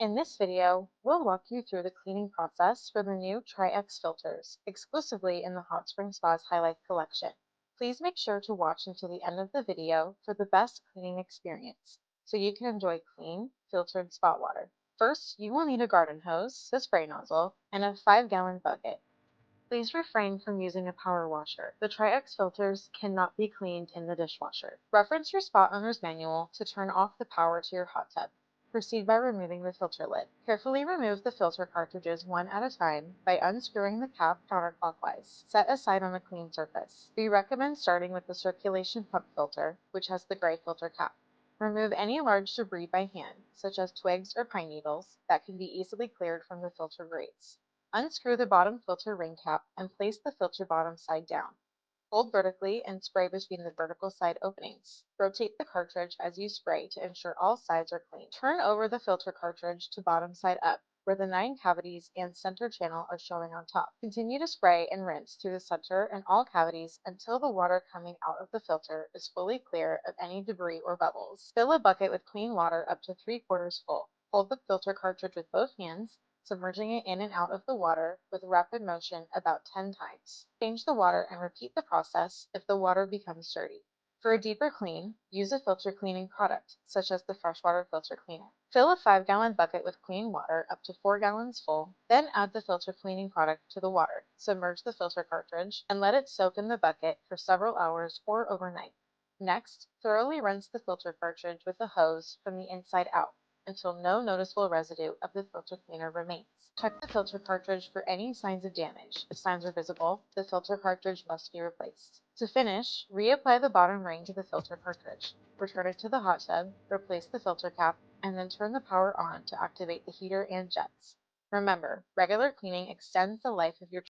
In this video, we'll walk you through the cleaning process for the new Tri-X filters, exclusively in the Hot Spring Spa's Highlight collection. Please make sure to watch until the end of the video for the best cleaning experience, so you can enjoy clean, filtered spa water. First, you will need a garden hose, the spray nozzle, and a 5-gallon bucket. Please refrain from using a power washer. The Tri-X filters cannot be cleaned in the dishwasher. Reference your spa owner's manual to turn off the power to your hot tub. Proceed by removing the filter lid. Carefully remove the filter cartridges one at a time by unscrewing the cap counterclockwise. Set aside on a clean surface. We recommend starting with the circulation pump filter, which has the gray filter cap. Remove any large debris by hand, such as twigs or pine needles, that can be easily cleared from the filter grates. Unscrew the bottom filter ring cap and place the filter bottom side down. Hold vertically and spray between the vertical side openings. Rotate the cartridge as you spray to ensure all sides are clean. Turn over the filter cartridge to bottom side up, where the 9 cavities and center channel are showing on top. Continue to spray and rinse through the center and all cavities until the water coming out of the filter is fully clear of any debris or bubbles. Fill a bucket with clean water up to 3/4 full. Hold the filter cartridge with both hands, submerging it in and out of the water with rapid motion about 10 times. Change the water and repeat the process if the water becomes dirty. For a deeper clean, use a filter cleaning product, such as the freshwater filter cleaner. Fill a 5-gallon bucket with clean water up to 4 gallons full, then add the filter cleaning product to the water. Submerge the filter cartridge and let it soak in the bucket for several hours or overnight. Next, thoroughly rinse the filter cartridge with a hose from the inside out until no noticeable residue of the filter cleaner remains. Check the filter cartridge for any signs of damage. If signs are visible, the filter cartridge must be replaced. To finish, reapply the bottom ring to the filter cartridge. Return it to the hot tub, replace the filter cap, and then turn the power on to activate the heater and jets. Remember, regular cleaning extends the life of your